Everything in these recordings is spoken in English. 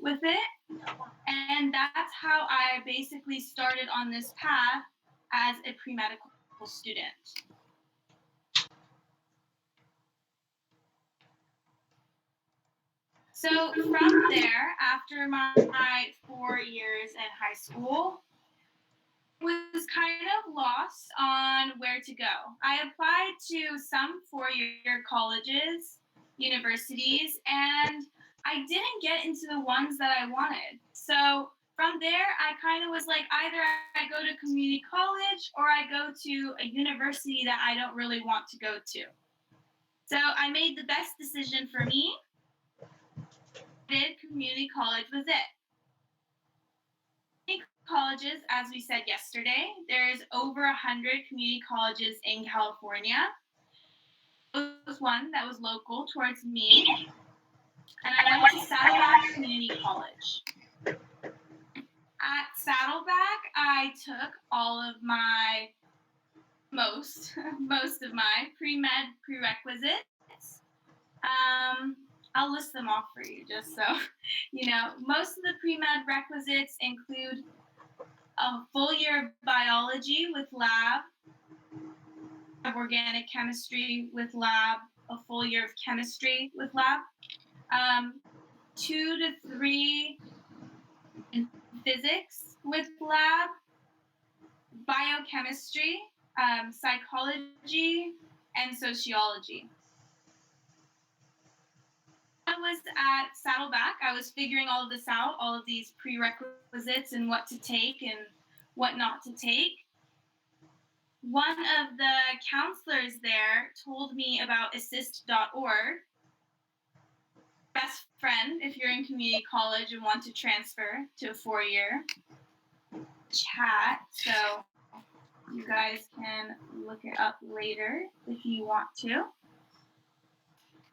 with it. And that's how I basically started on this path as a pre-medical student. So from there, after my 4 years in high school, was kind of lost on where to go. I applied to some four-year colleges, universities, and I didn't get into the ones that I wanted. So from there, I kind of was like, either I go to community college or I go to a university that I don't really want to go to. So I made the best decision for me. Community college was it. Colleges, as we said yesterday, there's over 100 community colleges in California. There was one that was local towards me, and I went to Saddleback Community College. At Saddleback, I took all of my most of my pre-med prerequisites. I'll list them off for you just so you know. Most of the pre-med requisites include a full year of biology with lab, of organic chemistry with lab, a full year of chemistry with lab, 2 to 3 in physics with lab, biochemistry, psychology, and sociology. I was at Saddleback. I was figuring all of this out, all of these prerequisites and what to take and what not to take. One of the counselors there told me about assist.org. Best friend if you're in community college and want to transfer to a four-year chat. So you guys can look it up later if you want to.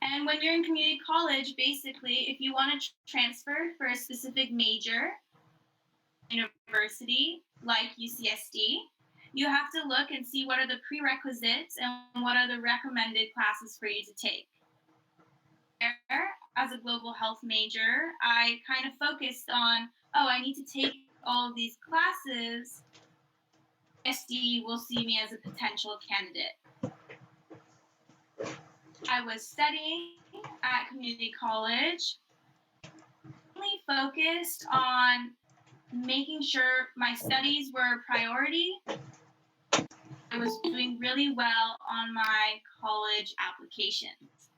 And when you're in community college, basically, if you want to transfer for a specific major, university like UCSD, you have to look and see what are the prerequisites and what are the recommended classes for you to take. As a global health major, I kind of focused on, I need to take all of these classes. UCSD will see me as a potential candidate. I was studying at community college, mainly focused on making sure my studies were a priority. I was doing really well on my college applications.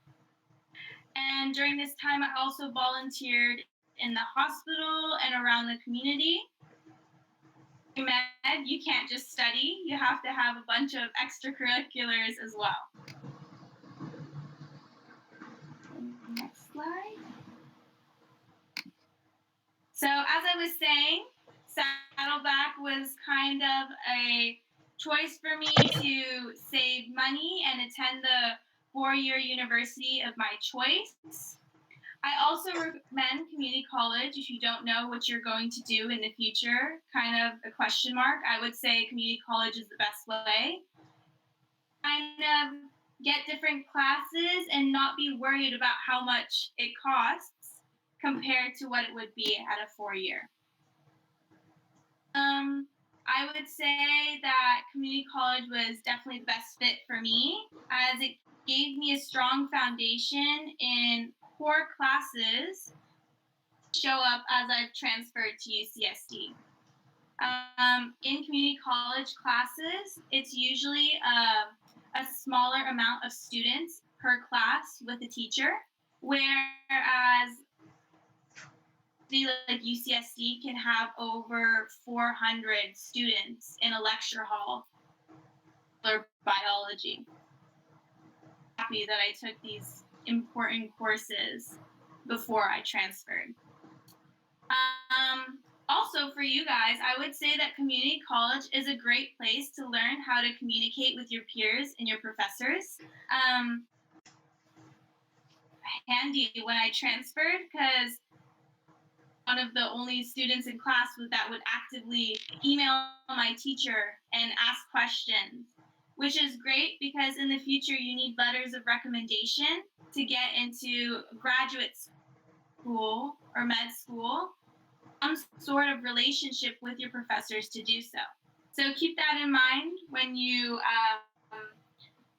And during this time, I also volunteered in the hospital and around the community. In med, you can't just study, you have to have a bunch of extracurriculars as well. Next slide. So as I was saying, Saddleback was kind of a choice for me to save money and attend the four-year university of my choice. I also recommend community college if you don't know what you're going to do in the future, kind of a question mark. I would say community college is the best way. Kind of get different classes and not be worried about how much it costs compared to what it would be at a four-year. I would say that community college was definitely the best fit for me, as it gave me a strong foundation in core classes show up as I've transferred to UCSD. In community college classes, it's usually a smaller amount of students per class with a teacher, whereas like UCSD can have over 400 students in a lecture hall for biology. I'm happy that I took these important courses before I transferred. Also for you guys, I would say that community college is a great place to learn how to communicate with your peers and your professors. Handy when I transferred, because one of the only students in class that would actively email my teacher and ask questions, which is great because in the future you need letters of recommendation to get into graduate school. school or med school, some sort of relationship with your professors to do so. So keep that in mind when you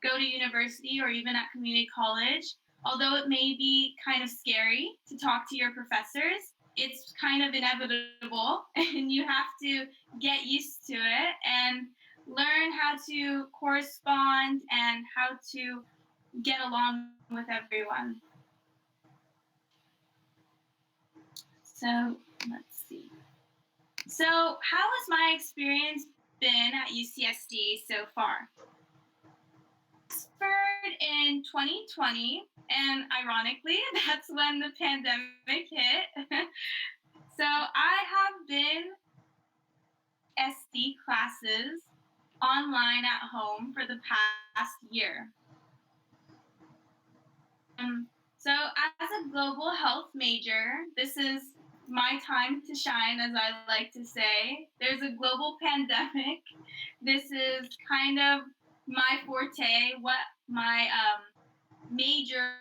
go to university or even at community college. Although it may be kind of scary to talk to your professors, it's kind of inevitable and you have to get used to it and learn how to correspond and how to get along with everyone. So let's see. So, how has my experience been at UCSD so far? Transferred in 2020, and ironically, that's when the pandemic hit. So I have been SD classes online at home for the past year. So as a global health major, this is my time to shine, as I like to say. There's a global pandemic. This is kind of my forte. What my major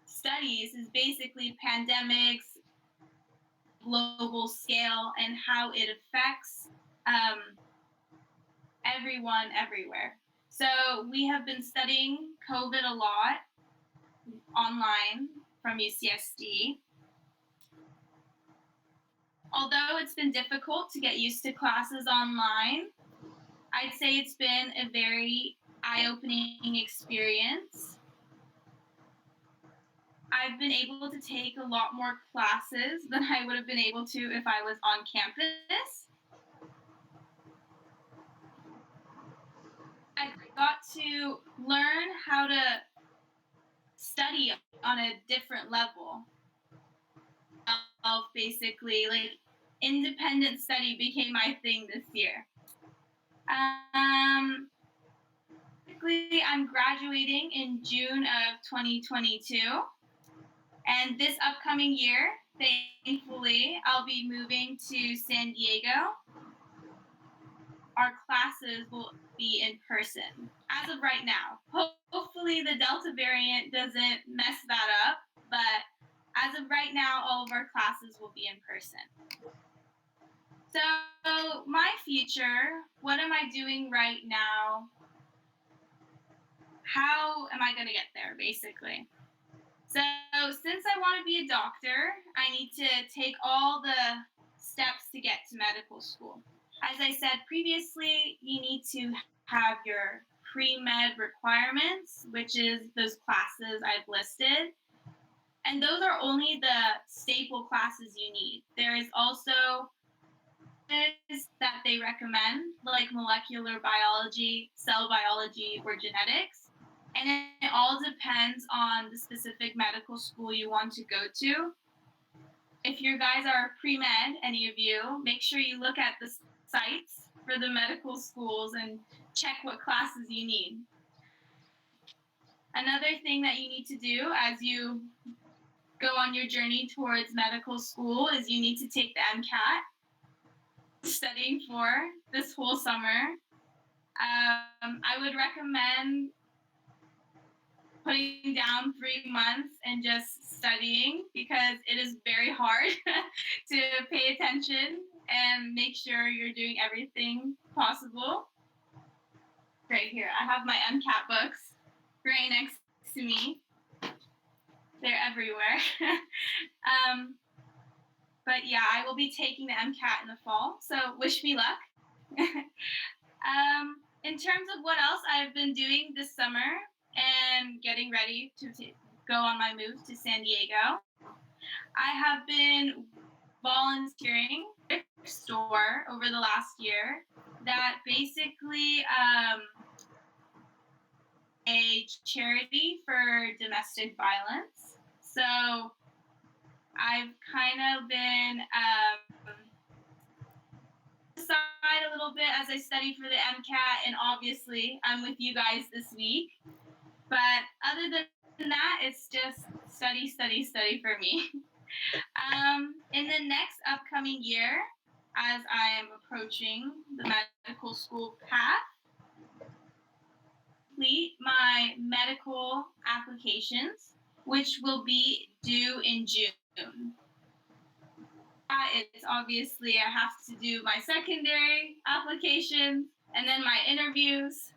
studies is basically pandemics, global scale, and how it affects um, everyone everywhere. So we have been studying COVID a lot online from UCSD. Although it's been difficult to get used to classes online, I'd say it's been a very eye opening experience. I've been able to take a lot more classes than I would have been able to if I was on campus. I got to learn how to study on a different level. Of basically, like independent study became my thing this year. Um, Basically, I'm graduating in June of 2022, and this upcoming year, thankfully, I'll be moving to San Diego. Our classes will be in person as of right now. Hopefully, the Delta variant doesn't mess that up, but as of right now, all of our classes will be in person. So, my future, what am I doing right now? How am I going to get there, basically? So, since I want to be a doctor, I need to take all the steps to get to medical school. As I said previously, you need to have your pre med requirements, which is those classes I've listed. And those are only the staple classes you need. There is also that they recommend, like molecular biology, cell biology, or genetics. And it all depends on the specific medical school you want to go to. If your guys are pre med, any of you, make sure you look at the sites for the medical schools and check what classes you need. Another thing that you need to do as you go on your journey towards medical school is you need to take the MCAT. Studying for this whole summer. I would recommend putting down 3 months and just studying because it is very hard to pay attention and make sure you're doing everything possible. Right here, I have my MCAT books right next to me. They're everywhere. But yeah, I will be taking the MCAT in the fall, so wish me luck. In terms of what else I've been doing this summer and getting ready to go on my move to San Diego, I have been volunteering at a store over the last year that basically a charity for domestic violence. So I've kind of been aside a little bit as I study for the MCAT, and obviously I'm with you guys this week. But other than that, it's just study, study, study for me. In the next upcoming year, as I am approaching the medical school path, complete my medical applications, which will be due in June. soon. It's obviously I have to do my secondary applications and then my interviews.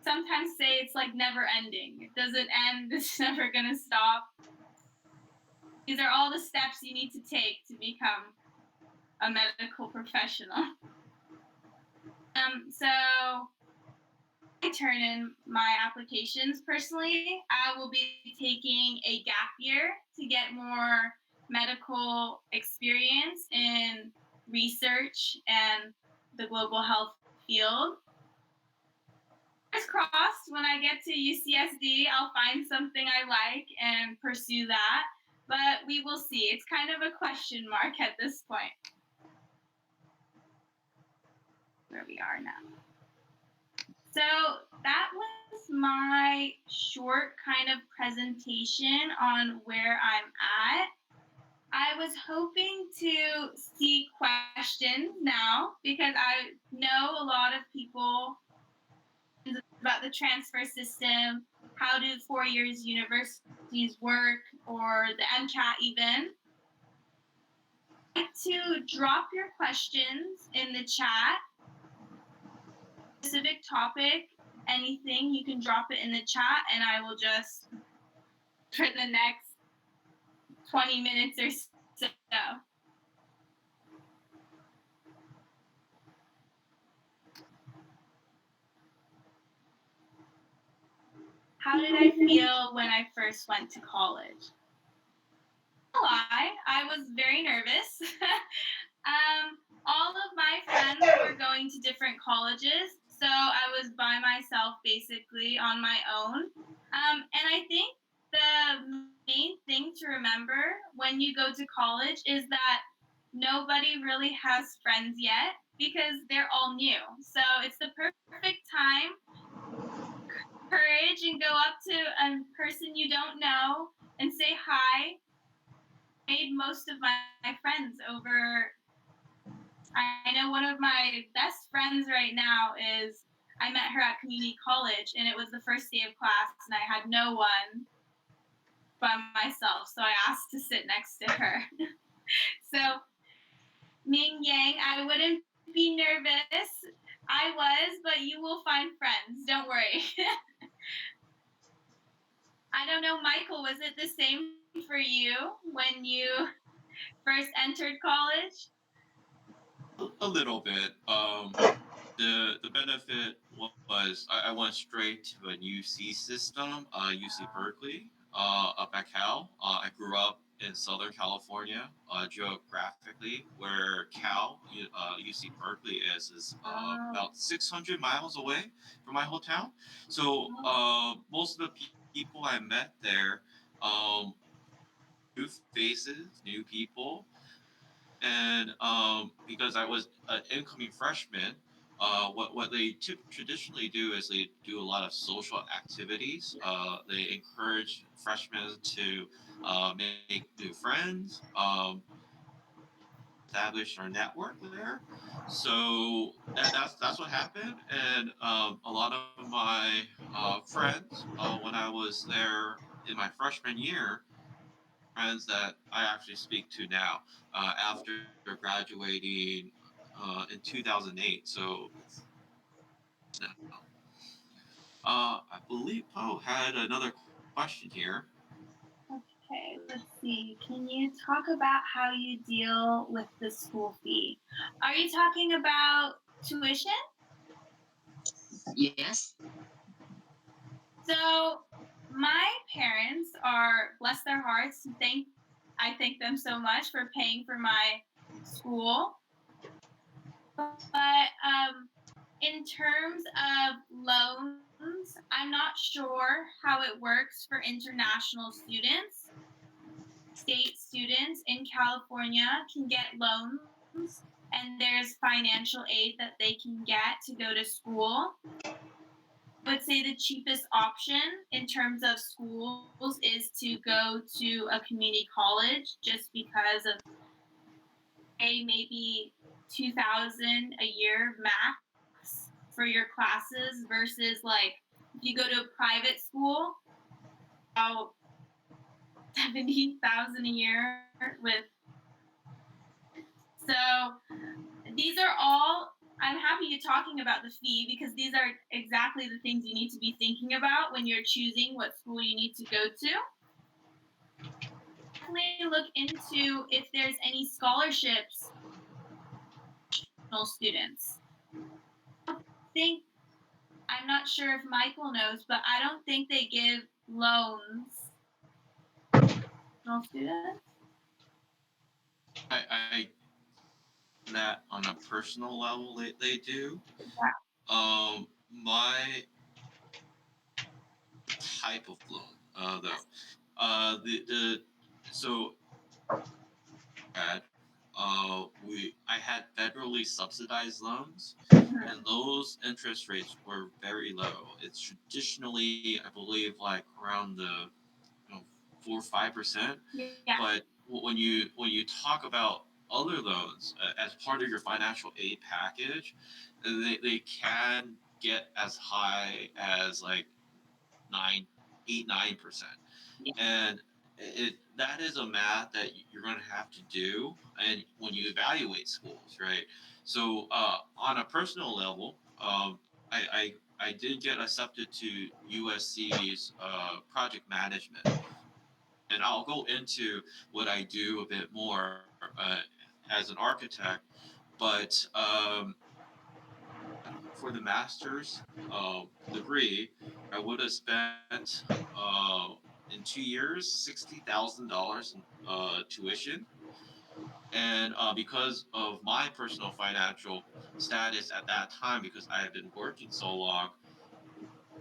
Sometimes say it's like never ending. It doesn't end. It's never gonna stop. These are all the steps you need to take to become a medical professional. So I turn in my applications personally. I will be taking a gap year to get more medical experience in research and the global health field. Fingers crossed, when I get to UCSD, I'll find something I like and pursue that. But we will see. It's kind of a question mark at this point. Where we are now. So that was my short kind of presentation on where I'm at. I was hoping to see questions now because I know a lot of people about the transfer system, how do 4 years universities work, or the MCAT even. I'd like to drop your questions in the chat. Specific topic, anything, you can drop it in the chat and I will just for the next 20 minutes or so. How did I feel when I first went to college? I was very nervous. All of my friends were going to different colleges, so I was by myself basically on my own. And I think the main thing to remember when you go to college is that nobody really has friends yet because they're all new. So it's the perfect time, courage, and go up to a person you don't know and say hi. Made most of my friends over. I know one of my best friends right now is I met her at community college and it was the first day of class and I had no one by myself, so I asked to sit next to her. So Ming Yang, I wouldn't be nervous. I was, but you will find friends. Don't worry. I don't know, Michael, was it the same for you when you first entered college? A little bit. The benefit was I went straight to a UC system, UC Berkeley, up at Cal. I grew up in Southern California, geographically, where UC Berkeley is Oh, about 600 miles away from my whole town. So most of the people I met there, um, new faces, new people, and because I was an incoming freshman, what they traditionally do is they do a lot of social activities. They encourage freshmen to make new friends, establish our network there. So that's what happened, and a lot of my friends when I was there in my freshman year friends that I actually speak to now after graduating in 2008. So it's now. I believe Poe had another question here. okay, let's see. Can you talk about how you deal with the school fee? Are you talking about tuition? Yes. So my parents are bless their hearts. I thank them so much for paying for my school. But in terms of loans, I'm not sure how it works for international students. State students in California can get loans, and there's financial aid that they can get to go to school. I would say the cheapest option in terms of schools is to go to a community college just because of a maybe 2,000 a year max for your classes versus like if you go to a private school, about 70,000 a year with. So these are all, I'm happy you're talking about the fee because these are exactly the things you need to be thinking about when you're choosing what school you need to go to. Definitely look into if there's any scholarships for students. I think, I'm not sure if Michael knows, but I don't think they give loans to students. I that on a personal level they do. My type of loan, though, the so had we I had federally subsidized loans, and those interest rates were very low. It's traditionally, I believe, like around the 4 or 5%. Yeah. But when you talk about other loans as part of your financial aid package, they can get as high as like 9 8 9%. And that is a math that you're going to have to do and when you evaluate schools, right? So on a personal level, I did get accepted to USC's project management, and I'll go into what I do a bit more as an architect. But for the master's degree, I would have spent in 2 years $60,000 in tuition. And because of my personal financial status at that time, because I had been working so long,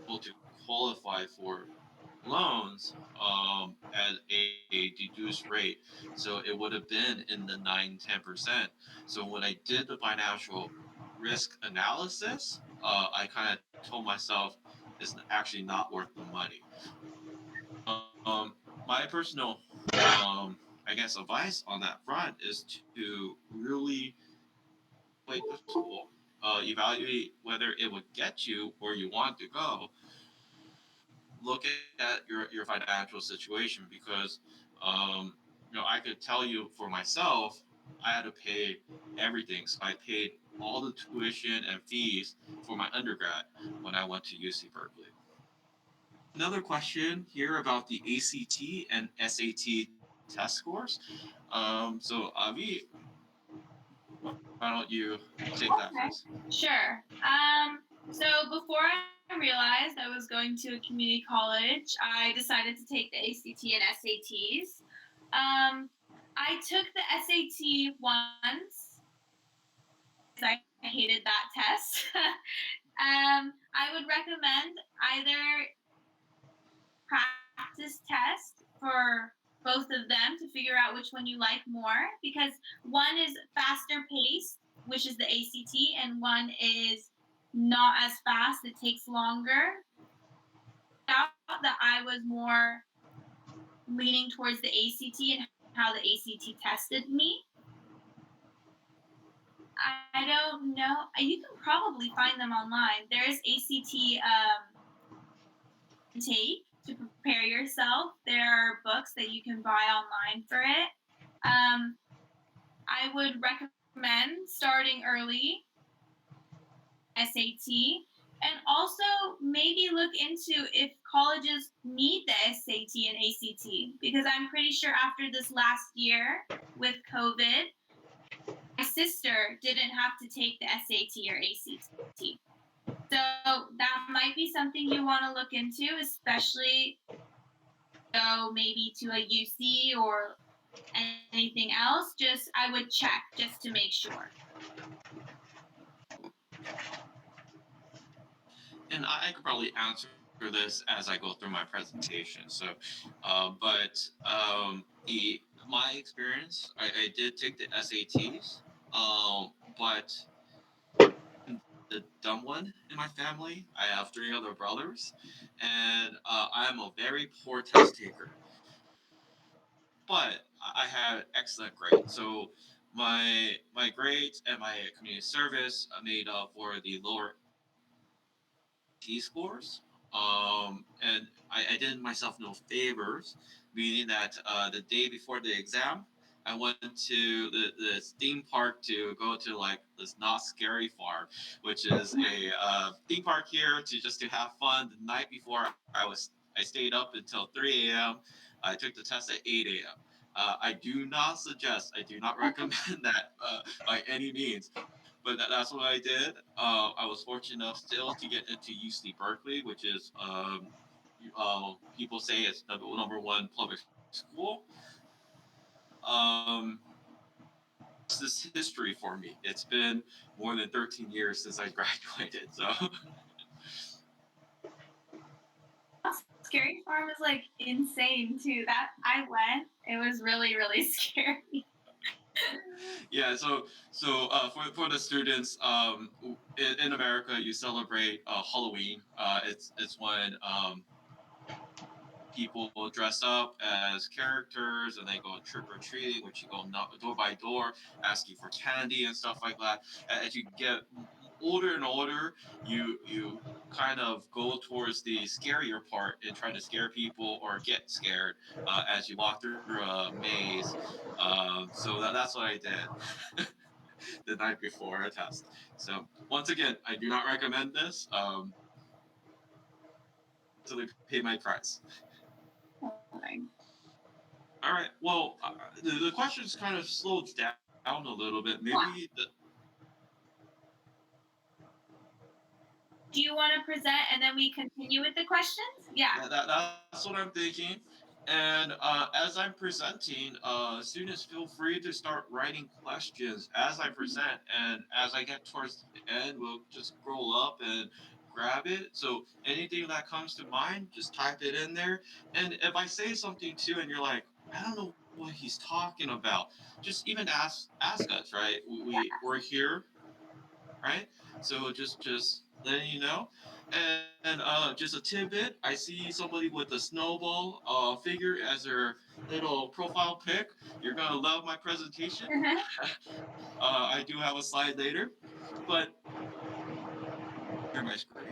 able to qualify for loans at a deduced rate. So it would have been in the 9 10%. So when I did the financial risk analysis, I kind of told myself it's actually not worth the money. My personal, I guess, advice on that front is to really wait the school, evaluate whether it would get you where you want to go, look at your financial situation because I could tell you for myself, I had to pay everything. So I paid all the tuition and fees for my undergrad when I went to UC Berkeley. Another question here about the ACT and SAT test scores. So Avi, why don't you take that first? Okay. Sure. So before I realized I was going to a community college, I decided to take the ACT and SATs. Um, I took the SAT once because I hated that test. I would recommend either practice test for both of them to figure out which one you like more because one is faster paced, which is the ACT, and one is not as fast, it takes longer. Out that I was more leaning towards the ACT and how the ACT tested me. I don't know. You can probably find them online. There is ACT take to prepare yourself. There are books that you can buy online for it. Um, I would recommend starting early SAT and also maybe look into if colleges need the SAT and ACT because I'm pretty sure after this last year with COVID, my sister didn't have to take the SAT or ACT. So that might be something you want to look into, especially go maybe to a UC or anything else. Just I would check just to make sure. And I could probably answer this as I go through my presentation. So, the my experience, I did take the SATs, but I'm the dumb one in my family. I have three other brothers, and I'm a very poor test taker. But I had excellent grades. So my grades and my community service made up for the lower T scores. And I did myself no favors, meaning that the day before the exam, I went to this theme park to go to like this not scary farm, which is a theme park here to just to have fun. The night before, I stayed up until 3 a.m. I took the test at 8 a.m. I do not suggest, I do not recommend that by any means, but that's what I did. I was fortunate enough still to get into UC Berkeley, which is people say it's number one public school. Um, that's this history for me. It's been more than 13 years since I graduated. So Scary Farm is like insane too. That I went. It was really, really scary. yeah, for the students in America, you celebrate Halloween. It's when people dress up as characters and they go trick or treating, which you go door by door asking for candy and stuff like that. As you get older and older, you kind of go towards the scarier part in trying to scare people or get scared as you walk through a maze. So that's what I did the night before a test. So once again, I do not recommend this. Totally pay my price. Okay. All right. Well, the questions kind of slowed down a little bit. Maybe Yeah. Do you want to present and then we continue with the questions? Yeah. that's what I'm thinking. And as I'm presenting, students feel free to start writing questions as I present. And as I get towards the end, we'll just scroll up and grab it. So anything that comes to mind, just type it in there. And if I say something too, and you're like, I don't know what he's talking about, just even ask us, right? We're here, right? So just letting you know. And just a tidbit, I see somebody with a snowball figure as their little profile pic. You're gonna love my presentation. I do have a slide later, but share my screen.